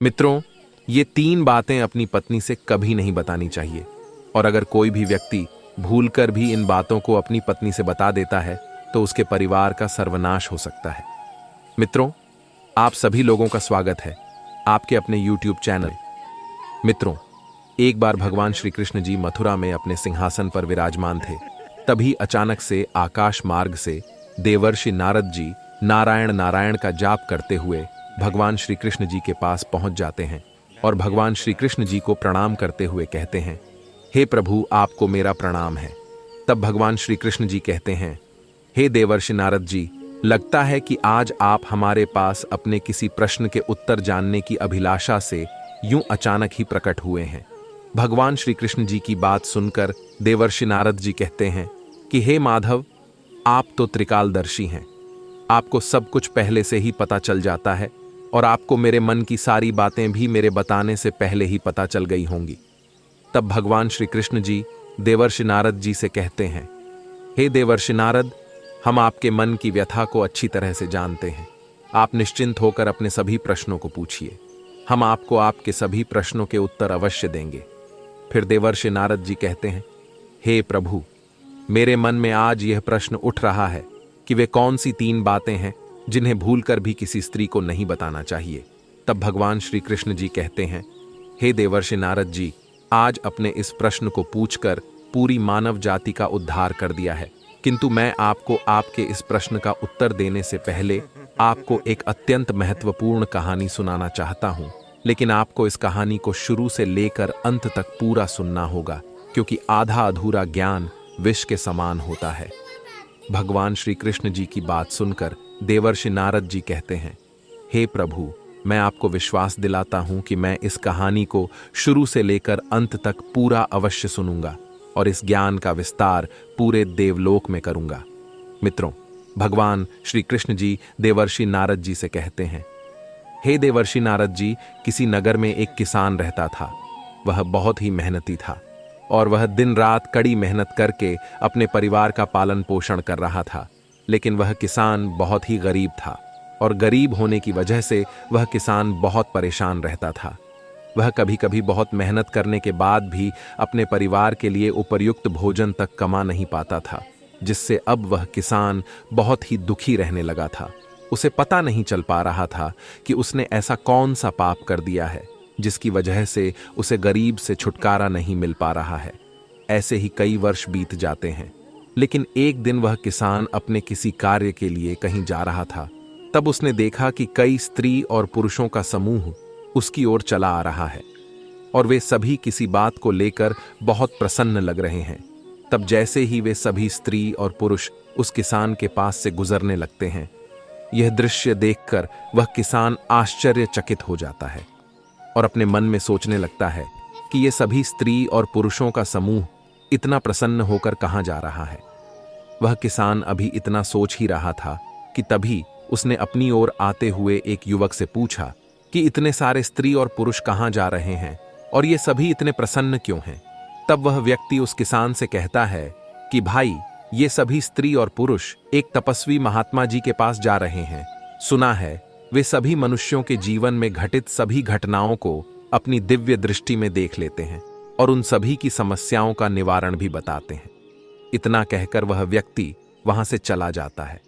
मित्रों, ये 3 बातें अपनी पत्नी से कभी नहीं बतानी चाहिए। और अगर कोई भी व्यक्ति भूलकर भी इन बातों को अपनी पत्नी से बता देता है तो उसके परिवार का सर्वनाश हो सकता है। मित्रों, आप सभी लोगों का स्वागत है आपके अपने YouTube चैनल। मित्रों, एक बार भगवान श्री कृष्ण जी मथुरा में अपने सिंहासन पर विराजमान थे। तभी अचानक से आकाश मार्ग से देवर्षि नारद जी नारायण नारायण का जाप करते हुए भगवान श्री कृष्ण जी के पास पहुंच जाते हैं और भगवान श्री कृष्ण जी को प्रणाम करते हुए कहते हैं, हे प्रभु, आपको मेरा प्रणाम है। तब भगवान श्री कृष्ण जी कहते हैं, हे देवर्षि नारद जी, लगता है कि आज आप हमारे पास अपने किसी प्रश्न के उत्तर जानने की अभिलाषा से यूं अचानक ही प्रकट हुए हैं। भगवान श्री कृष्ण जी की बात सुनकर देवर्षि नारद जी कहते हैं कि हे माधव, आप तो त्रिकालदर्शी हैं, आपको सब कुछ पहले से ही पता चल जाता है और आपको मेरे मन की सारी बातें भी मेरे बताने से पहले ही पता चल गई होंगी। तब भगवान श्री कृष्ण जी देवर्षि नारद जी से कहते हैं, हे देवर्षि नारद, हम आपके मन की व्यथा को अच्छी तरह से जानते हैं। आप निश्चिंत होकर अपने सभी प्रश्नों को पूछिए, हम आपको आपके सभी प्रश्नों के उत्तर अवश्य देंगे। फिर देवर्षि नारद जी कहते हैं, हे प्रभु, मेरे मन में आज यह प्रश्न उठ रहा है कि वे कौन सी 3 बातें हैं जिन्हें भूलकर भी किसी स्त्री को नहीं बताना चाहिए। तब भगवान श्री कृष्ण जी कहते हैं, हे देवर्षि नारद जी, आज अपने इस प्रश्न को पूछकर पूरी मानव जाति का उद्धार कर दिया है, किंतु मैं आपको आपके इस प्रश्न का उत्तर देने से पहले आपको एक अत्यंत महत्वपूर्ण कहानी सुनाना चाहता हूं। लेकिन आपको इस कहानी को शुरू से लेकर अंत तक पूरा सुनना होगा, क्योंकि आधा अधूरा ज्ञान विष के समान होता है। भगवान श्री कृष्ण जी की बात सुनकर देवर्षि नारद जी कहते हैं, हे प्रभु, मैं आपको विश्वास दिलाता हूं कि मैं इस कहानी को शुरू से लेकर अंत तक पूरा अवश्य सुनूंगा और इस ज्ञान का विस्तार पूरे देवलोक में करूंगा। मित्रों, भगवान श्री कृष्ण जी देवर्षि नारद जी से कहते हैं, हे देवर्षि नारद जी, किसी नगर में एक किसान रहता था। वह बहुत ही मेहनती था और वह दिन रात कड़ी मेहनत करके अपने परिवार का पालन पोषण कर रहा था। लेकिन वह किसान बहुत ही गरीब था और गरीब होने की वजह से वह किसान बहुत परेशान रहता था। वह कभी कभी बहुत मेहनत करने के बाद भी अपने परिवार के लिए उपयुक्त भोजन तक कमा नहीं पाता था, जिससे अब वह किसान बहुत ही दुखी रहने लगा था। उसे पता नहीं चल पा रहा था कि उसने ऐसा कौन सा पाप कर दिया है जिसकी वजह से उसे गरीब से छुटकारा नहीं मिल पा रहा है। ऐसे ही कई वर्ष बीत जाते हैं, लेकिन एक दिन वह किसान अपने किसी कार्य के लिए कहीं जा रहा था। तब उसने देखा कि कई स्त्री और पुरुषों का समूह उसकी ओर चला आ रहा है और वे सभी किसी बात को लेकर बहुत प्रसन्न लग रहे हैं। तब जैसे ही वे सभी स्त्री और पुरुष उस किसान के पास से गुजरने लगते हैं, यह दृश्य देखकर वह किसान आश्चर्यचकित हो जाता है और अपने मन में सोचने लगता है कि ये सभी स्त्री और पुरुषों का समूह इतना प्रसन्न होकर कहां जा रहा है। वह किसान अभी इतना सोच ही रहा था कि तभी उसने अपनी ओर आते हुए एक युवक से पूछा कि इतने सारे स्त्री और पुरुष कहां जा रहे हैं और ये सभी इतने प्रसन्न क्यों हैं। तब वह व्यक्ति उस किसान से कहता है कि भाई, ये सभी स्त्री और पुरुष एक तपस्वी महात्मा जी के पास जा रहे हैं। सुना है वे सभी मनुष्यों के जीवन में घटित सभी घटनाओं को अपनी दिव्य दृष्टि में देख लेते हैं और उन सभी की समस्याओं का निवारण भी बताते हैं। इतना कहकर वह व्यक्ति वहां से चला जाता है।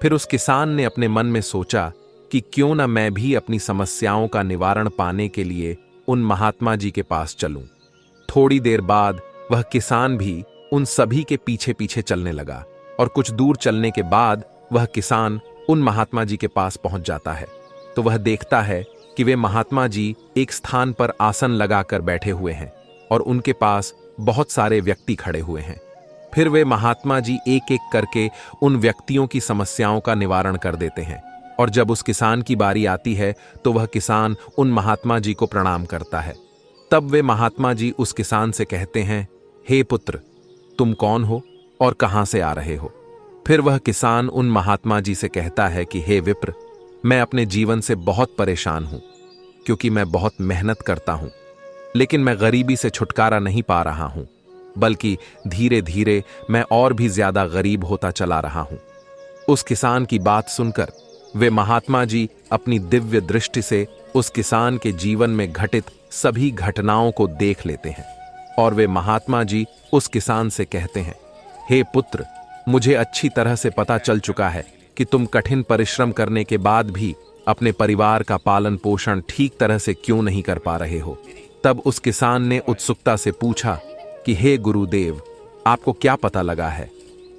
फिर उस किसान ने अपने मन में सोचा कि क्यों न मैं भी अपनी समस्याओं का निवारण पाने के लिए उन महात्मा जी के पास चलूं। थोड़ी देर बाद वह किसान भी उन सभी के पीछे पीछे चलने लगा और कुछ दूर चलने के बाद वह किसान उन महात्मा जी के पास पहुंच जाता है तो वह देखता है कि वे महात्मा जी एक स्थान पर आसन लगाकर बैठे हुए हैं और उनके पास बहुत सारे व्यक्ति खड़े हुए हैं। फिर वे महात्मा जी एक एक करके उन व्यक्तियों की समस्याओं का निवारण कर देते हैं और जब उस किसान की बारी आती है तो वह किसान उन महात्मा जी को प्रणाम करता है। तब वे महात्मा जी उस किसान से कहते हैं, हे पुत्र, तुम कौन हो और कहां से आ रहे हो। फिर वह किसान उन महात्मा जी से कहता है कि हे विप्र, मैं अपने जीवन से बहुत परेशान हूं, क्योंकि मैं बहुत मेहनत करता हूं, लेकिन मैं गरीबी से छुटकारा नहीं पा रहा हूं, बल्कि धीरे धीरे मैं और भी ज्यादा गरीब होता चला रहा हूं। उस किसान की बात सुनकर वे महात्मा जी अपनी दिव्य दृष्टि से उस किसान के जीवन में घटित सभी घटनाओं को देख लेते हैं और वे महात्मा जी उस किसान से कहते हैं, हे पुत्र, मुझे अच्छी तरह से पता चल चुका है कि तुम कठिन परिश्रम करने के बाद भी अपने परिवार का पालन पोषण ठीक तरह से क्यों नहीं कर पा रहे हो। तब उस किसान ने उत्सुकता से पूछा कि हे गुरुदेव, आपको क्या पता लगा है?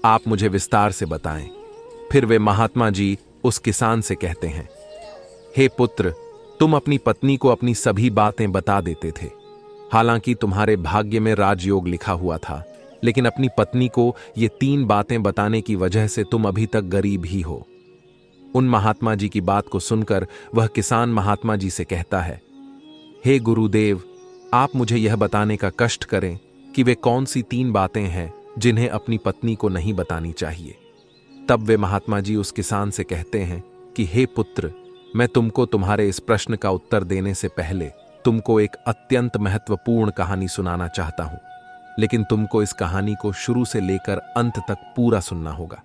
आप मुझे विस्तार से बताएं। फिर वे महात्मा जी उस किसान से कहते हैं, हे पुत्र, तुम अपनी पत्नी को अपनी सभी बातें बता देते थे। हालांकि तुम्हारे भाग्य में राजयोग लिखा हुआ था, लेकिन अपनी पत्नी को ये 3 बातें बताने की वजह से तुम अभी तक गरीब ही हो। उन महात्मा जी की बात को सुनकर वह किसान महात्मा जी से कहता है, हे गुरुदेव, आप मुझे यह बताने का कष्ट करें कि वे कौन सी 3 बातें हैं जिन्हें अपनी पत्नी को नहीं बतानी चाहिए। तब वे महात्मा जी उस किसान से कहते हैं कि हे पुत्र, मैं तुमको तुम्हारे इस प्रश्न का उत्तर देने से पहले तुमको एक अत्यंत महत्वपूर्ण कहानी सुनाना चाहता हूं, लेकिन तुमको इस कहानी को शुरू से लेकर अंत तक पूरा सुनना होगा।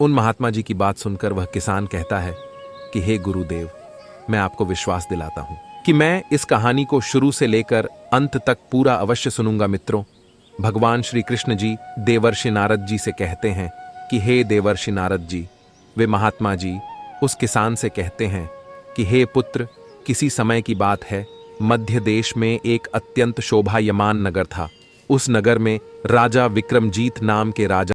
उन महात्मा जी की बात सुनकर वह किसान कहता है कि हे गुरुदेव, मैं आपको विश्वास दिलाता हूं कि मैं इस कहानी को शुरू से लेकर अंत तक पूरा अवश्य सुनूंगा। मित्रों, भगवान श्री कृष्ण जी देवर्षि नारद जी से कहते हैं कि हे देवर्षि नारद जी, वे महात्मा जी उस किसान से कहते हैं कि हे पुत्र, किसी समय की बात है, मध्य देश में एक अत्यंत शोभायमान नगर था। उस नगर में राजा विक्रमजीत नाम के राजा